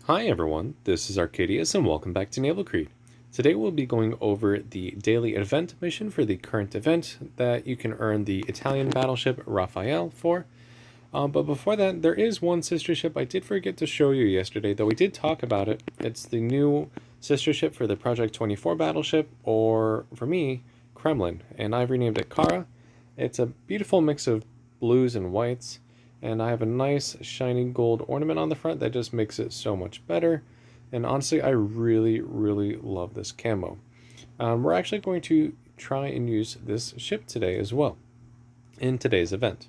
Hi everyone, this is Arcadius and welcome back to Naval Creed. Today we'll be going over the daily event mission for the current event that you can earn the Italian battleship Raphael for. But before that, there is one sister ship I did forget to show you yesterday, though we did talk about it. It's the new sister ship for the Project 24 battleship, or for me, Kremlin, and I've renamed it Kara. It's a beautiful mix of blues and whites, and I have a nice shiny gold ornament on the front that just makes it so much better. And honestly, I really love this camo. We're actually going to try and use this ship today as well in today's event.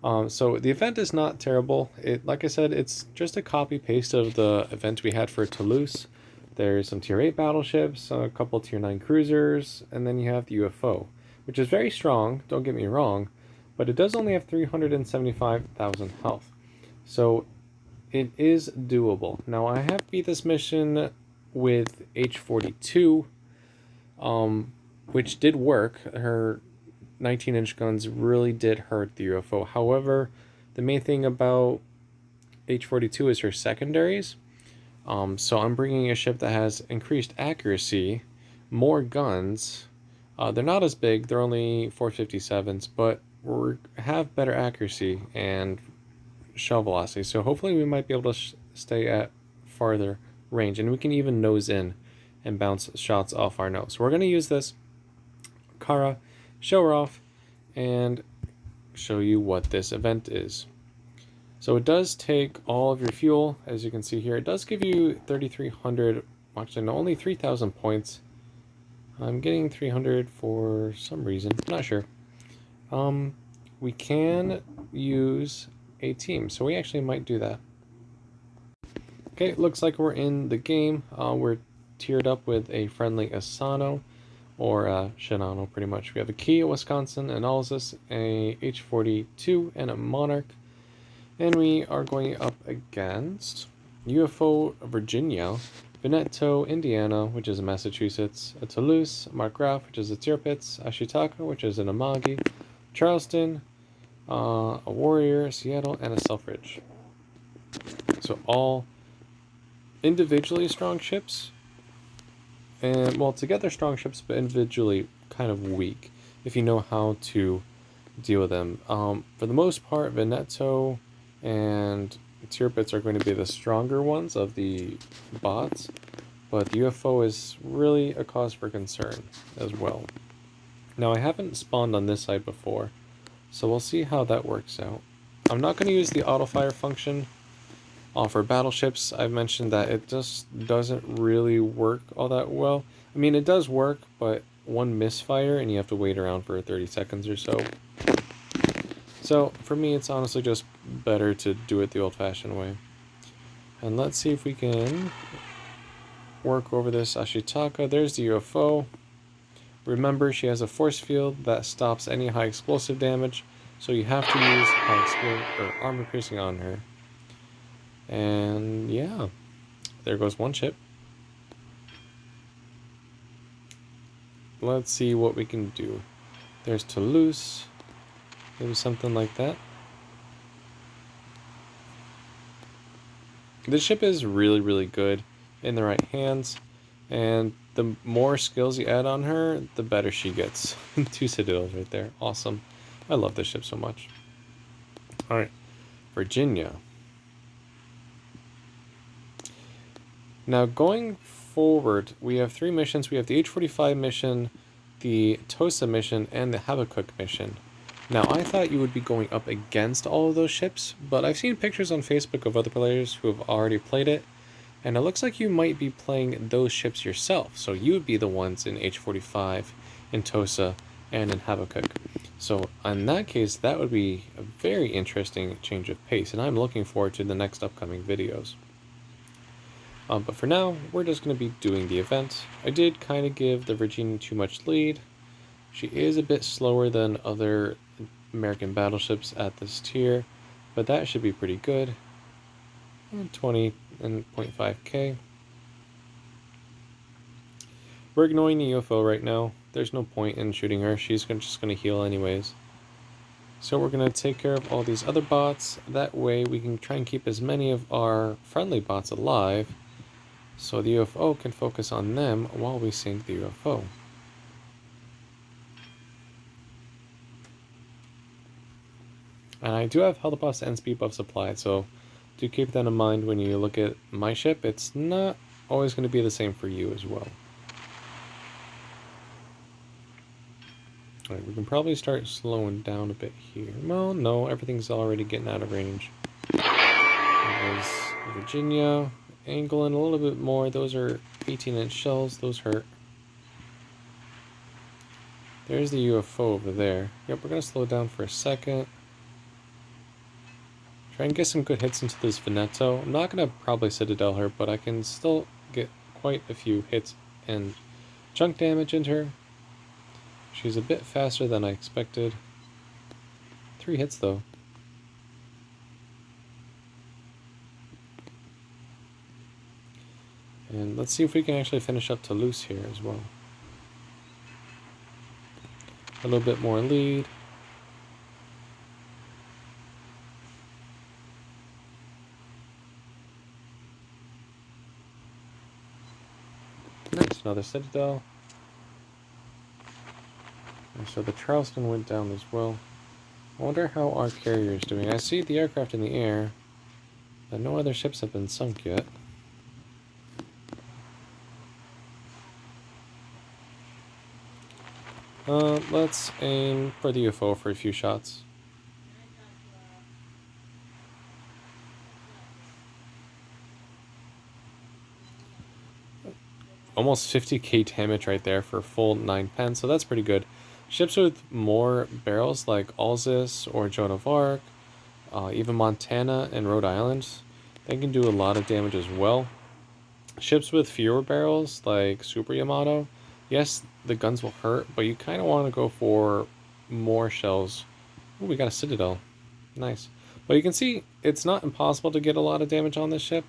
So the event is not terrible. Like I said, it's just a copy paste of the event we had for Toulouse. There's some tier 8 battleships, a couple tier 9 cruisers, and then you have the UFO, which is very strong, don't get me wrong, but it does only have 375,000 health. So it is doable. Now I have beat this mission with H-42, which did work. Her 19-inch guns really did hurt the UFO. However, the main thing about H-42 is her secondaries. So I'm bringing a ship that has increased accuracy, more guns. They're not as big, they're only 457s, but we have better accuracy and shell velocity. So hopefully we might be able to stay at farther range, and we can even nose in and bounce shots off our nose. So we're going to use this Kara, show her off, and show you what this event is. So it does take all of your fuel, as you can see here. It does give you 3,300, actually no, only 3,000 points. I'm getting 300 for some reason, not sure. We can use a team, so we actually might do that. Okay, it looks like we're in the game. We're tiered up with a friendly Asano, or Shinano, pretty much. We have a Kia, Wisconsin, an Alsace, a H-42, and a Monarch. And we are going up against UFO Virginia, Veneto, Indiana, which is in Massachusetts, a Toulouse, Markgraf, which is a Tirpitz, Ashitaka, which is an Amagi, Charleston, a Warrior, Seattle, and a Selfridge. So all individually strong ships, and well, together strong ships, but individually kind of weak if you know how to deal with them. For the most part, Veneto and Tirpitz are going to be the stronger ones of the bots, but the UFO is really a cause for concern as well. Now, I haven't spawned on this side before, so we'll see how that works out. I'm not going to use the auto-fire function for battleships. I've mentioned that it just doesn't really work all that well. I mean, it does work, but one misfire and you have to wait around for 30 seconds or so. So for me, it's honestly just better to do it the old-fashioned way. And let's see if we can work over this Ashitaka. There's the UFO. Remember, she has a force field that stops any high explosive damage, so you have to use high explosive or armor piercing on her. And yeah, there goes one ship. Let's see what we can do. There's Toulouse. Maybe something like that. This ship is really good in the right hands, and the more skills you add on her, the better she gets. 2 Citadels right there. Awesome. I love this ship so much. Alright, Virginia. Now going forward, we have 3 missions. We have the H-45 mission, the Tosa mission, and the Habakkuk mission. Now, I thought you would be going up against all of those ships, but I've seen pictures on Facebook of other players who have already played it, and it looks like you might be playing those ships yourself. So you would be the ones in H-45, in Tosa, and in Habakkuk. So in that case, that would be a very interesting change of pace, and I'm looking forward to the next upcoming videos. But for now, we're just going to be doing the event. I did kind of give the Virginia too much lead. She is a bit slower than other American battleships at this tier, but that should be pretty good. 20.5k. We're ignoring the UFO right now. There's no point in shooting her. She's just going to heal anyways. So we're going to take care of all these other bots. That way we can try and keep as many of our friendly bots alive, so the UFO can focus on them while we sink the UFO. And I do have health buffs and speed buffs applied, so do keep that in mind when you look at my ship. It's not always going to be the same for you as well. Alright, we can probably start slowing down a bit here. Well, no, everything's already getting out of range. There's Virginia, angling a little bit more. Those are 18-inch shells. Those hurt. There's the UFO over there. Yep, we're going to slow down for a second. Try and get some good hits into this Veneto. I'm not going to probably Citadel her, but I can still get quite a few hits and chunk damage into her. She's a bit faster than I expected. 3 hits though. And let's see if we can actually finish up Toulouse here as well. A little bit more lead. Nice, another Citadel. And so the Charleston went down as well. I wonder how our carrier is doing. I see the aircraft in the air, but no other ships have been sunk yet. Let's aim for the UFO for a few shots. Almost 50k damage right there for full 9 pens, so that's pretty good. Ships with more barrels like Alsace or Joan of Arc, even Montana and Rhode Island, they can do a lot of damage as well. Ships with fewer barrels like Super Yamato, yes, the guns will hurt, but you kind of want to go for more shells. Ooh, we got a Citadel. Nice. But you can see it's not impossible to get a lot of damage on this ship,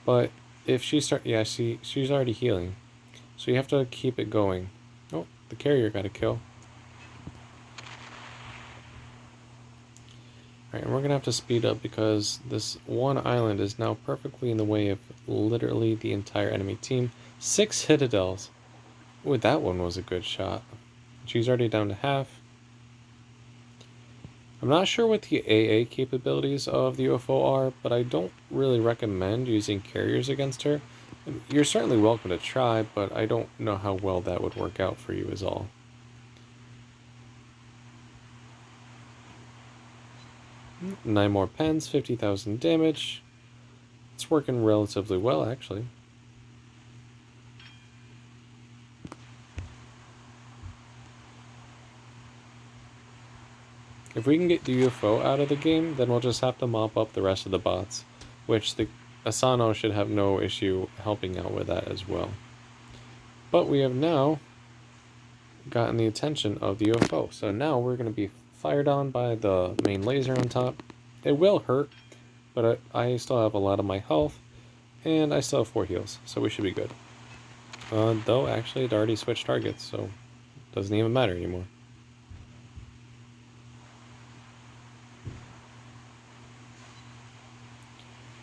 but if she yeah, she's already healing, so you have to keep it going. Oh, the carrier got a kill. Alright, and we're gonna have to speed up because this one island is now perfectly in the way of literally the entire enemy team. 6 Citadels. Ooh, that one was a good shot. She's already down to half. I'm not sure what the AA capabilities of the UFO are, but I don't really recommend using carriers against her. You're certainly welcome to try, but I don't know how well that would work out for you is all. Nine more pens, 50,000 damage. It's working relatively well, actually. If we can get the UFO out of the game, then we'll just have to mop up the rest of the bots, which the Asano should have no issue helping out with that as well. But we have now gotten the attention of the UFO, so now we're going to be fired on by the main laser on top. It will hurt, but I still have a lot of my health, and I still have 4 heals, so we should be good. Though, actually, it already switched targets, so it doesn't even matter anymore.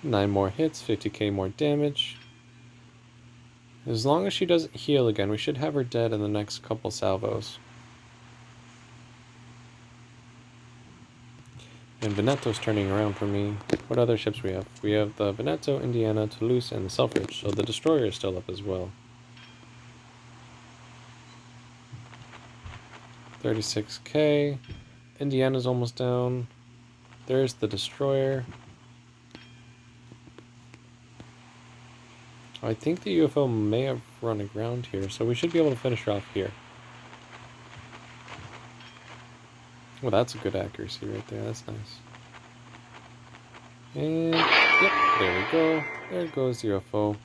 Nine more hits, 50k more damage. As long as she doesn't heal again, we should have her dead in the next couple salvos. And Veneto's turning around for me. What other ships we have? We have the Veneto, Indiana, Toulouse, and the Selfridge, so the destroyer is still up as well. 36k. Indiana's almost down. There's the destroyer. I think the UFO may have run aground here, so we should be able to finish her off here. Well, that's a good accuracy right there. That's nice. And, yep, there we go. There goes the UFO.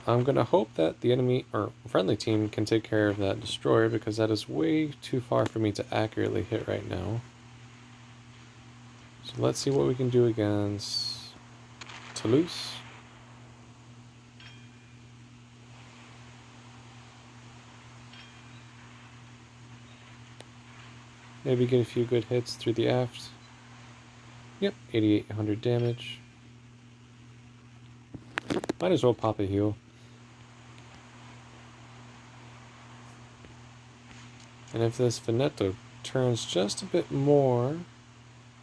I'm going to hope that the enemy, or friendly team, can take care of that destroyer, because that is way too far for me to accurately hit right now. So let's see what we can do against Toulouse. Maybe get a few good hits through the aft. Yep, 8,800 damage. Might as well pop a heal. And if this Veneto turns just a bit more,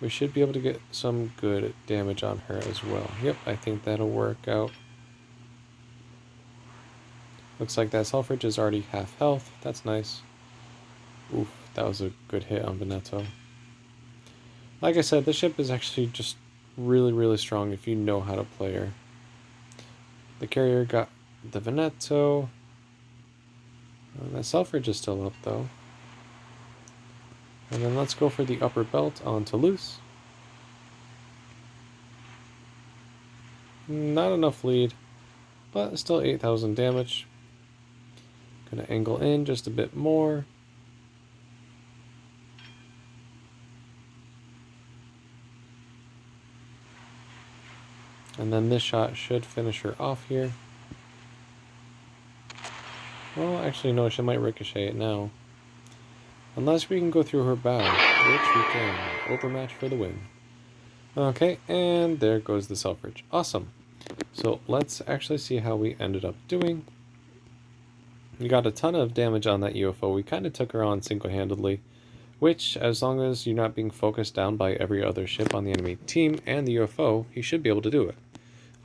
we should be able to get some good damage on her as well. Yep, I think that'll work out. Looks like that Selfridge is already half health. That's nice. Oof, that was a good hit on Veneto. Like I said, the ship is actually just really, really strong if you know how to play her. The carrier got the Veneto. That Selfridge is still up though. And then let's go for the upper belt on Toulouse. Not enough lead, but still 8,000 damage. Gonna angle in just a bit more. And then this shot should finish her off here. Well, actually no, she might ricochet it now. Unless we can go through her bow, which we can. Overmatch for the win. Okay, and there goes the Selfridge. Awesome. So let's actually see how we ended up doing. We got a ton of damage on that UFO. We kind of took her on single-handedly, which, as long as you're not being focused down by every other ship on the enemy team and the UFO, he should be able to do it.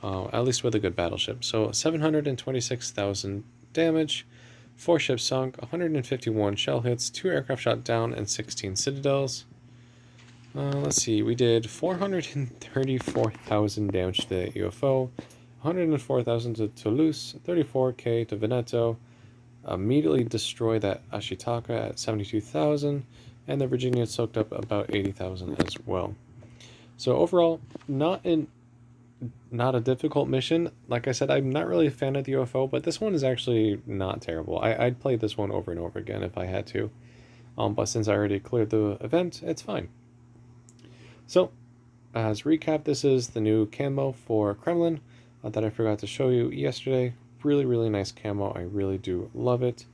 At least with a good battleship. So 726,000 damage, 4 ships sunk, 151 shell hits, 2 aircraft shot down, and 16 citadels. Let's see, we did 434,000 damage to the UFO, 104,000 to Toulouse, 34k to Veneto, immediately destroy that Ashitaka at 72,000, and the Virginia soaked up about 80,000 as well. So overall, not a difficult mission. Like I said, I'm not really a fan of the UFO, but this one is actually not terrible. I'd play this one over and over again if I had to. But since I already cleared the event, it's fine. So, as recap, this is the new camo for Kremlin that I forgot to show you yesterday. Really, really nice camo. I really do love it.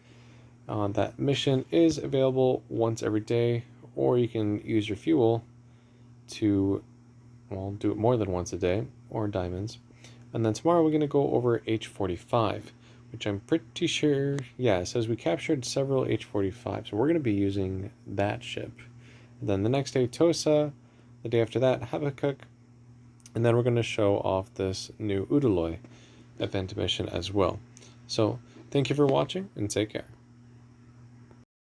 That mission is available once every day, or you can use your fuel to, well, do it more than once a day, or diamonds. And then tomorrow we're going to go over H-45, which I'm pretty sure, yeah, it says we captured several H-45s, so we're going to be using that ship. And then the next day, Tosa. The day after that, Habakkuk. And then we're going to show off this new Udaloy event mission as well. So, thank you for watching, and take care.